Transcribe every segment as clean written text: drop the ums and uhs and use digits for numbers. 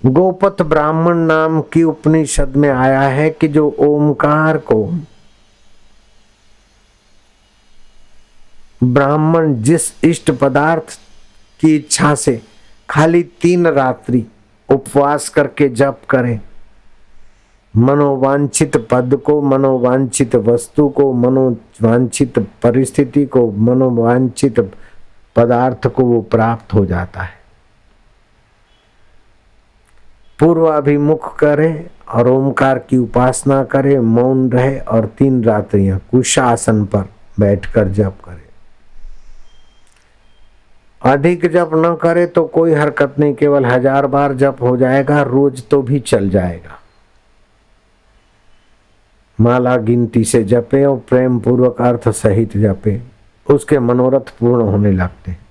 गोपथ ब्राह्मण नाम की उपनिषद में आया है कि जो ओमकार को ब्राह्मण जिस इष्ट पदार्थ की इच्छा से खाली 3 रात्रि उपवास करके जप करे, मनोवांछित पद को, मनोवांछित वस्तु को, मनोवांछित परिस्थिति को, मनोवांछित पदार्थ को वो प्राप्त हो जाता है। पूर्वाभिमुख करे और ओमकार की उपासना करे, मौन रहे और 3 रात्रियां कुशासन पर बैठकर जप करे। अधिक जप न करे तो कोई हरकत नहीं, केवल 1000 बार जप हो जाएगा, रोज तो भी चल जाएगा। माला गिनती से जपे और प्रेम पूर्वक अर्थ सहित जपे, उसके मनोरथ पूर्ण होने लगते हैं।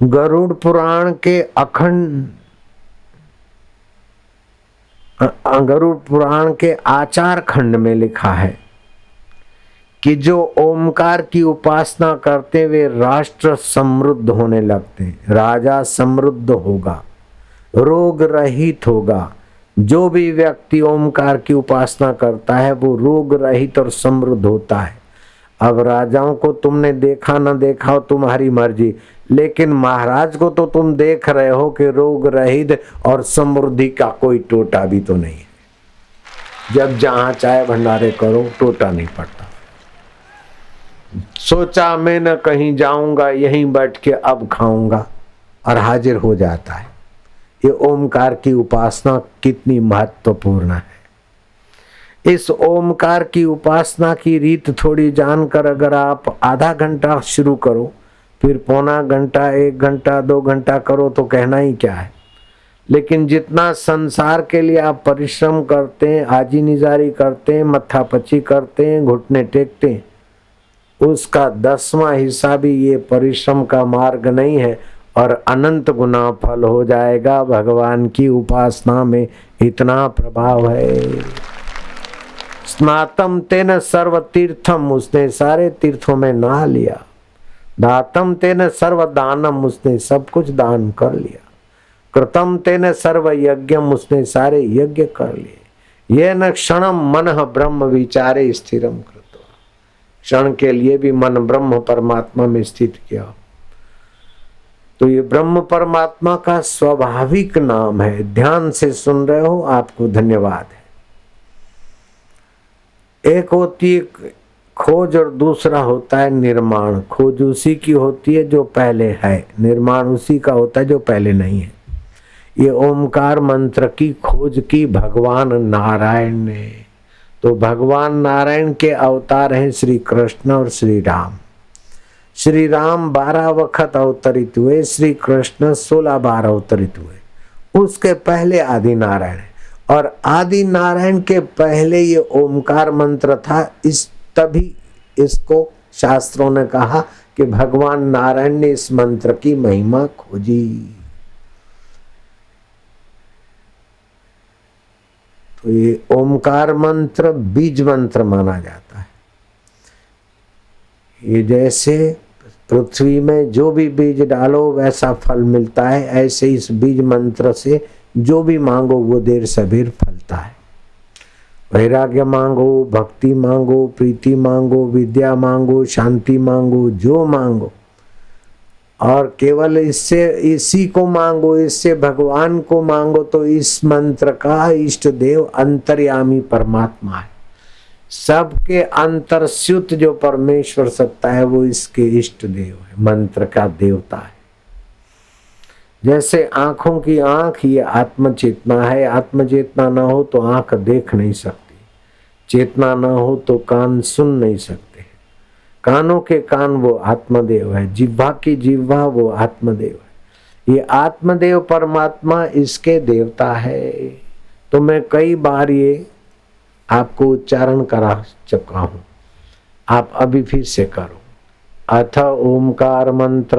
गरुड़ पुराण के गरुड़ पुराण के आचार खंड में लिखा है कि जो ओमकार की उपासना करते वे राष्ट्र समृद्ध होने लगते, राजा समृद्ध होगा, रोग रहित होगा। जो भी व्यक्ति ओमकार की उपासना करता है वो रोग रहित और समृद्ध होता है। अब राजाओं को तुमने देखा न देखा हो तुम्हारी मर्जी, लेकिन महाराज को तो तुम देख रहे हो कि रोग रहित और समृद्धि का कोई टोटा भी तो नहीं है। जब जहां चाहे भंडारे करो, टोटा नहीं पड़ता। सोचा मैं न कहीं जाऊंगा, यहीं बैठ के अब खाऊंगा और हाजिर हो जाता है। ये ओमकार की उपासना कितनी महत्वपूर्ण है। इस ओमकार की उपासना की रीत थोड़ी जानकर अगर आप आधा घंटा शुरू करो, फिर पौना घंटा, 1 घंटा, 2 घंटा करो तो कहना ही क्या है। लेकिन जितना संसार के लिए आप परिश्रम करते हैं, आजी निजारी करते हैं, मत्थापच्ची करते हैं, घुटने टेकते हैं, उसका 10वां हिस्सा भी ये परिश्रम का मार्ग नहीं है और अनंत गुना फल हो जाएगा। भगवान की उपासना में इतना प्रभाव है। स्नातम तेन सर्व तीर्थम, उसने सारे तीर्थों में नहा लिया। दातम तेन सर्व दानम, उसने सब कुछ दान कर लिया। कृतम तेन सर्व यज्ञम, उसने सारे यज्ञ कर लिए। ये न क्षणम मन ब्रह्म विचारे स्थिरम कृत्वा, क्षण के लिए भी मन ब्रह्म परमात्मा में स्थित किया। तो ये ब्रह्म परमात्मा का स्वाभाविक नाम है। ध्यान से सुन रहे हो, आपको धन्यवाद है। एक होती है खोज और दूसरा होता है निर्माण। खोज उसी की होती है जो पहले है, निर्माण उसी का होता है जो पहले नहीं है। ये ओमकार मंत्र की खोज की भगवान नारायण ने। तो भगवान नारायण के अवतार हैं श्री कृष्ण और श्री राम। श्री राम 12 वक्त अवतरित हुए, श्री कृष्ण 16 बार अवतरित हुए। उसके पहले आदि नारायण है और आदि नारायण के पहले ये ओमकार मंत्र था। तभी इसको शास्त्रों ने कहा कि भगवान नारायण ने इस मंत्र की महिमा खोजी। तो ये ओमकार मंत्र बीज मंत्र माना जाता है। ये जैसे पृथ्वी में जो भी बीज डालो वैसा फल मिलता है, ऐसे इस बीज मंत्र से जो भी मांगो वो देर सबेर फलता है। वैराग्य मांगो, भक्ति मांगो, प्रीति मांगो, विद्या मांगो, शांति मांगो, जो मांगो, और केवल इससे इसी को मांगो, इससे भगवान को मांगो। तो इस मंत्र का इष्ट देव अंतर्यामी परमात्मा है। सबके अंतर्स्युत जो परमेश्वर सत्ता है वो इसके इष्ट देव है, मंत्र का देवता है। जैसे आंखों की आंख ये आत्म चेतना है, आत्म चेतना न हो तो आंख देख नहीं सकती, चेतना न हो तो कान सुन नहीं सकते, कानों के कान वो आत्मदेव है, जिह्वा की जिह्वा वो आत्मदेव है। ये आत्मदेव परमात्मा इसके देवता है। तो मैं कई बार ये आपको उच्चारण करा चुका हूं, आप अभी फिर से करो। अथ ओमकार मंत्र,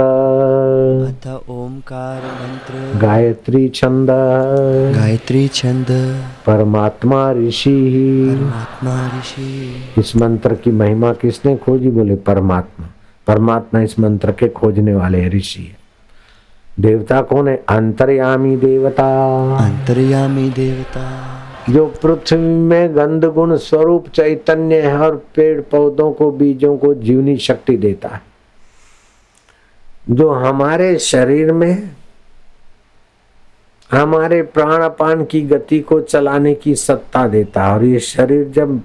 अथ ओमकार मंत्र, गायत्री छंद, गायत्री छंद, परमात्मा ऋषि, परमात्मा ऋषि। इस मंत्र की महिमा किसने खोजी? बोले परमात्मा। परमात्मा इस मंत्र के खोजने वाले ऋषि है। देवता कौन है? अंतर्यामी देवता। अंतर्यामी देवता जो पृथ्वी में गंध गुण स्वरूप चैतन्य है और पेड़ पौधों को, बीजों को जीवनी शक्ति देता है। जो हमारे शरीर में हमारे प्राणापान की गति को चलाने की सत्ता देता है। और ये शरीर जब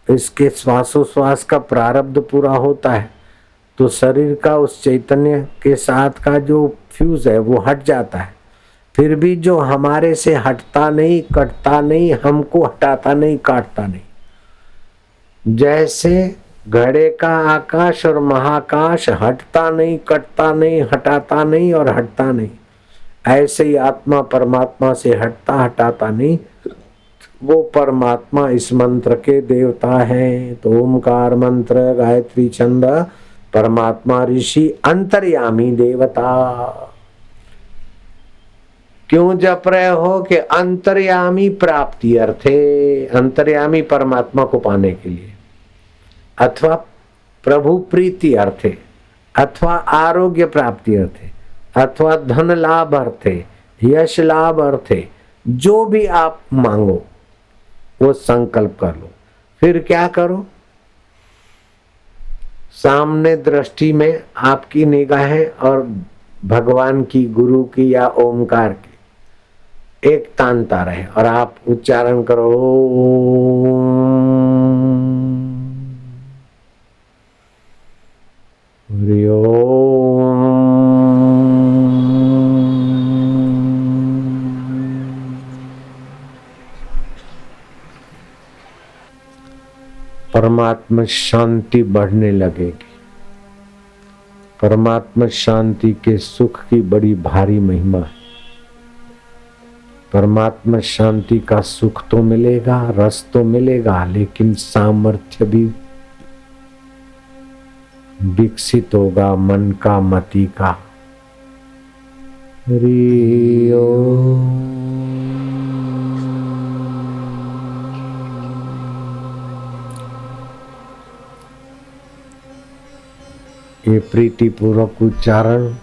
इसके श्वासोश्वास का प्रारब्ध पूरा होता है तो शरीर का उस चैतन्य के साथ का जो फ्यूज है वो हट जाता है। फिर भी जो हमारे से हटता नहीं, कटता नहीं, हमको हटाता नहीं, काटता नहीं। जैसे घड़े का आकाश और महाकाश हटता नहीं, कटता नहीं, हटाता नहीं और हटता नहीं, ऐसे ही आत्मा परमात्मा से हटता हटाता नहीं। वो परमात्मा इस मंत्र के देवता है। तो ओमकार मंत्र, गायत्री छंद, परमात्मा ऋषि, अंतर्यामी देवता। क्यों जप रहे हो? कि अंतर्यामी प्राप्ति अर्थे, अंतर्यामी परमात्मा को पाने के लिए, अथवा प्रभु प्रीति अर्थे, अथवा आरोग्य प्राप्ति अर्थे, अथवा धन लाभ अर्थे, यश लाभ अर्थे, जो भी आप मांगो वो संकल्प कर लो। फिर क्या करो? सामने दृष्टि में आपकी निगाहें और भगवान की, गुरु की या ओमकार की एक तानता रहे और आप उच्चारण करो हरि ओम। परमात्मा शांति बढ़ने लगेगी। परमात्मा शांति के सुख की बड़ी भारी महिमा है। परमात्मा शांति का सुख तो मिलेगा, रस तो मिलेगा, लेकिन सामर्थ्य भी विकसित होगा मन का, मति का। हरि ओम। ये प्रीति पूर्वक उच्चारण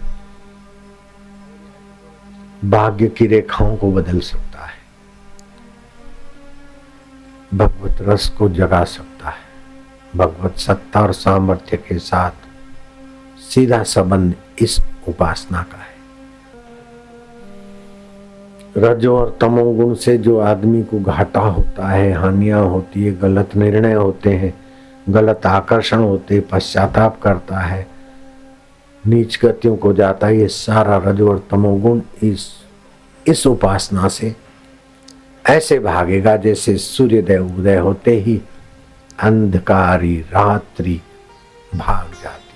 भाग्य की रेखाओं को बदल सकता है, भगवत रस को जगा सकता है। भगवत सत्ता और सामर्थ्य के साथ सीधा संबंध इस उपासना का है। रजो और तमोगुण से जो आदमी को घाटा होता है, हानियां होती है, गलत निर्णय होते हैं, गलत आकर्षण होते, पश्चाताप करता है, नीच गतियों को जाता है, ये सारा रजो और तमोगुण इस उपासना से ऐसे भागेगा जैसे सूर्योदय उदय होते ही अंधकारी रात्रि भाग जाती।